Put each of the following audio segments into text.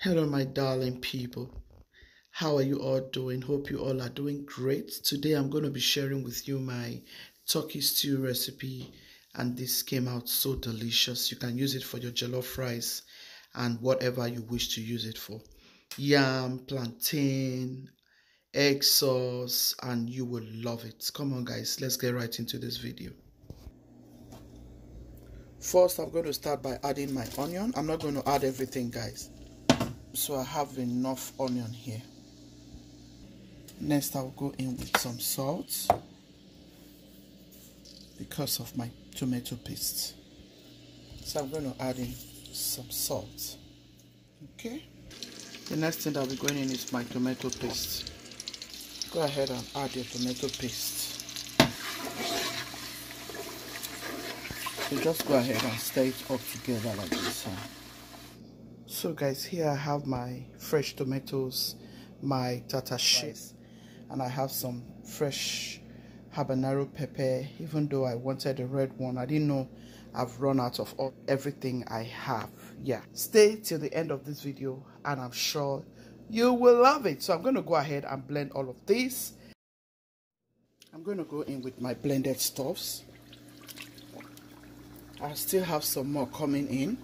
Hello, my darling people. How are you all doing? Hope you all are doing great. Today I'm going to be sharing with you my turkey stew recipe, and this came out so delicious. You can use it for your jollof rice and whatever you wish to use it for. Yam, plantain, egg sauce, and you will love it. Come on guys, let's get right into this video. First, I'm going to start by adding my onion. I'm not going to add everything, guys. So I have enough onion here. Next, I'll go in with some salt because of my tomato paste. So I'm going to add in some salt. Okay. The next thing that we're going in is my tomato paste. Go ahead and add your tomato paste. So just go ahead and stir it up together like this. So guys, here I have my fresh tomatoes, my tartar cheese, and I have some fresh habanero pepper. Even though I wanted a red one, I didn't know I've run out of everything I have. Yeah, stay till the end of this video and I'm sure you will love it. So I'm going to go ahead and blend all of this. I'm going to go in with my blended stuffs. I still have some more coming in.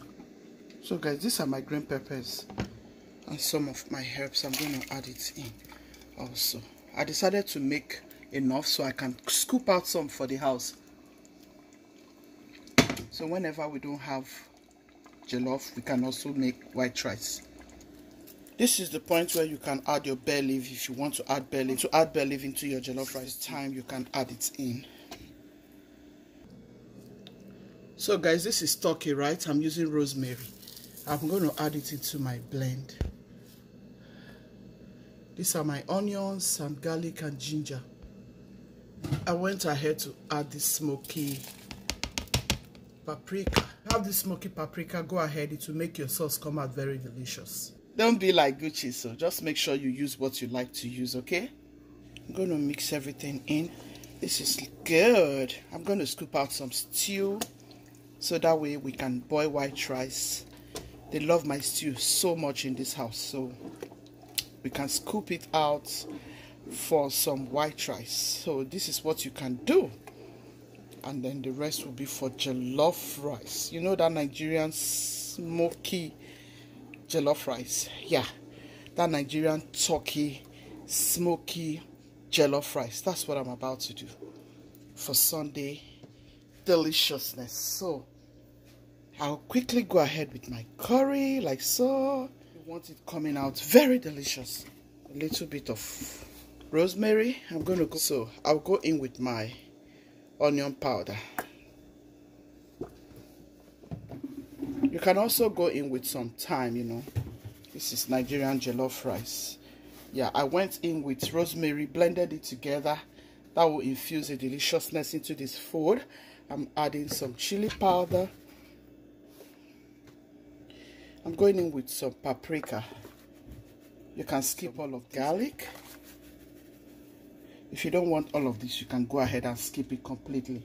So guys, these are my green peppers and some of my herbs. I'm going to add it in also. I decided to make enough so I can scoop out some for the house. So whenever we don't have jollof, we can also make white rice. This is the point where you can add your bay leaf if you want to add bay leaf. To add bay leaf into your jollof rice time, you can add it in. So guys, this is turkey, right? I'm using rosemary. I'm going to add it into my blend. These are my onions and garlic and ginger. I went ahead to add this smoky paprika. Have this smoky paprika, go ahead, it will make your sauce come out very delicious. Don't be like Gucci, so just make sure you use what you like to use, okay? I'm going to mix everything in. This is good. I'm going to scoop out some stew so that way we can boil white rice. They love my stew so much in this house, so we can scoop it out for some white rice. So this is what you can do, and then the rest will be for jollof rice. You know that Nigerian smoky jollof rice? Yeah, that Nigerian turkey smoky jollof rice. That's what I'm about to do for Sunday deliciousness. So I'll quickly go ahead with my curry like so. You want it coming out very delicious. A little bit of rosemary. I'm going to go. So I'll go in with my onion powder. You can also go in with some thyme, you know. This is Nigerian jollof rice. Yeah, I went in with rosemary, blended it together. That will infuse the deliciousness into this food. I'm adding some chili powder. I'm going in with some paprika. You can skip all of garlic. If you don't want all of this, you can go ahead and skip it completely.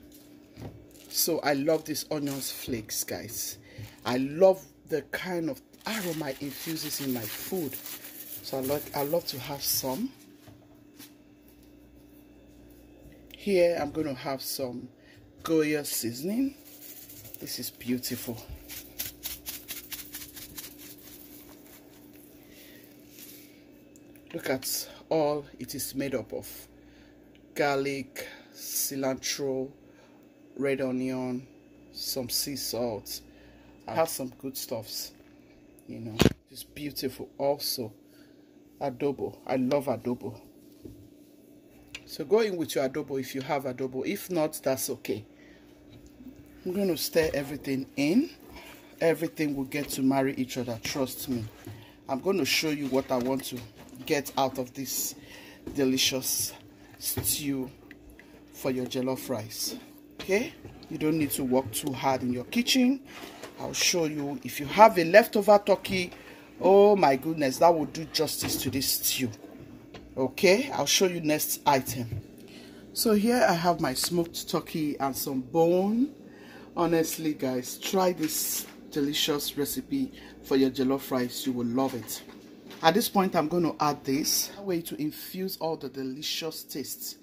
So I love these onions flakes, guys. I love the kind of aroma it infuses in my food. So I love to have some. Here I'm going to have some Goya seasoning. This is beautiful. Look at all it is made up of. Garlic, cilantro, red onion, some sea salt. I have some good stuffs, you know. It's beautiful. Also adobo. I love adobo. So go in with your adobo if you have adobo. If not, that's okay. I'm going to stir everything in. Everything will get to marry each other, trust me. I'm going to show you what I want to get out of this delicious stew for your jollof rice. Okay, you don't need to work too hard in your kitchen. I'll show you. If you have a leftover turkey, oh my goodness, that will do justice to this stew. Okay, I'll show you next item. So here I have my smoked turkey and some bone. Honestly guys, try this delicious recipe for your jollof rice. You will love it. At this point, I'm going to add this way to infuse all the delicious tastes,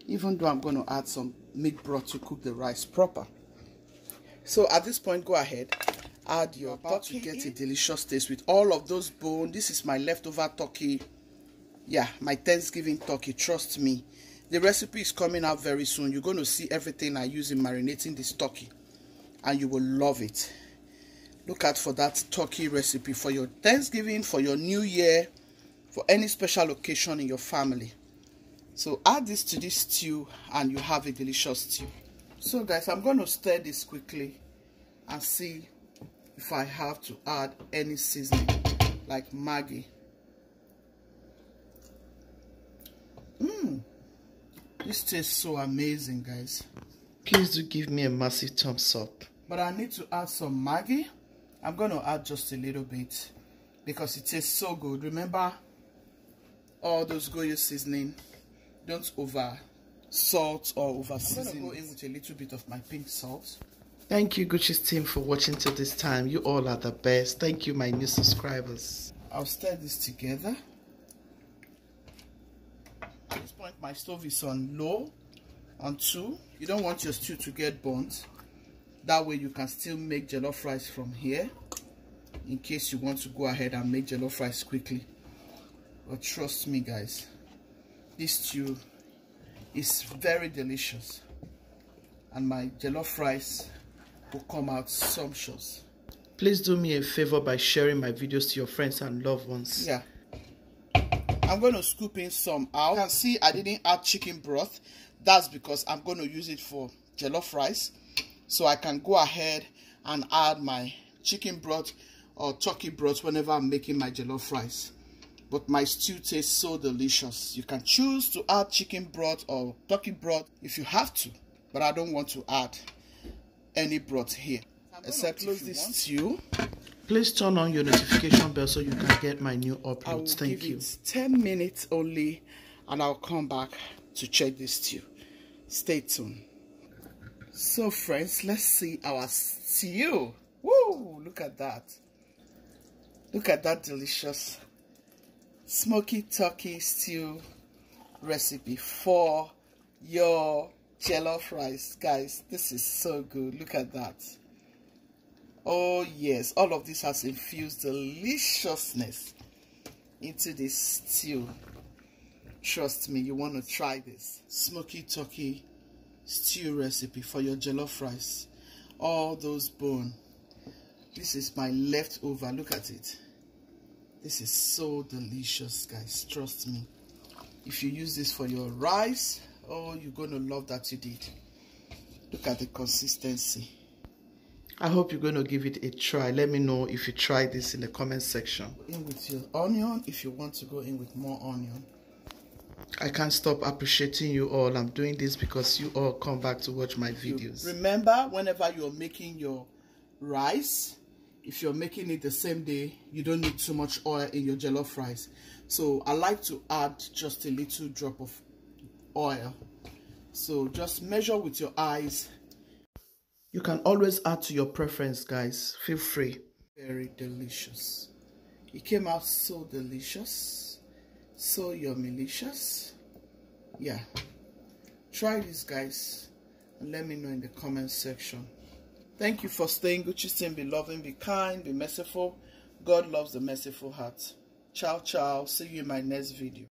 even though I'm going to add some meat broth to cook the rice proper. So at this point, go ahead, add your turkey to get a delicious taste with all of those bones. This is my leftover turkey. Yeah, my Thanksgiving turkey, trust me. The recipe is coming out very soon. You're going to see everything I use in marinating this turkey, and you will love it. Look out for that turkey recipe for your Thanksgiving, for your New Year, for any special occasion in your family. So add this to this stew and you have a delicious stew. So guys, I'm going to stir this quickly and see if I have to add any seasoning like Maggi. This tastes so amazing, guys. Please do give me a massive thumbs up. But I need to add some Maggi. I'm going to add just a little bit because it tastes so good. Remember all those Goyo seasoning. Don't over salt or over season. I'm going to go in with a little bit of my pink salt. Thank you, Gucci's team, for watching till this time. You all are the best. Thank you, my new subscribers. I'll stir this together. At this point, my stove is on low, on 2. You don't want your stew to get burnt. That way you can still make jollof rice from here, in case you want to go ahead and make jollof rice quickly. But trust me, guys, this stew is very delicious, and my jollof rice will come out sumptuous. Please do me a favor by sharing my videos to your friends and loved ones. Yeah. I'm going to scoop in some out. You can see I didn't add chicken broth. That's because I'm going to use it for jollof rice. So I can go ahead and add my chicken broth or turkey broth whenever I'm making my jollof rice. But my stew tastes so delicious. You can choose to add chicken broth or turkey broth if you have to. But I don't want to add any broth here. Except close this stew. Please turn on your notification bell so you can get my new uploads. Thank you. It 10 minutes only and I'll come back to check this stew. Stay tuned. So friends, let's see our stew. Woo! Look at that. Look at that delicious smoky turkey stew recipe for your jollof rice. Guys, this is so good. Look at that. Oh yes, all of this has infused deliciousness into this stew. Trust me, you want to try this smoky turkey stew recipe for your jollof rice. All those bone. This is my leftover. Look at it. This is so delicious, guys. Trust me. If you use this for your rice, oh, you're going to love that you did. Look at the consistency. I hope you're going to give it a try. Let me know if you try this in the comment section. In with your onion if you want to go in with more onion. I can't stop appreciating you all. I'm doing this because you all come back to watch my videos. Remember, whenever you're making your rice, if you're making it the same day, you don't need too much oil in your jollof rice. So I like to add just a little drop of oil. So just measure with your eyes. You can always add to your preference, guys. Feel free. Very delicious. It came out so delicious. So yummy-licious. Yeah. Try this, guys. And let me know in the comment section. Thank you for staying. Gucci's team, be loving, be kind, be merciful. God loves the merciful heart. Ciao, ciao. See you in my next video.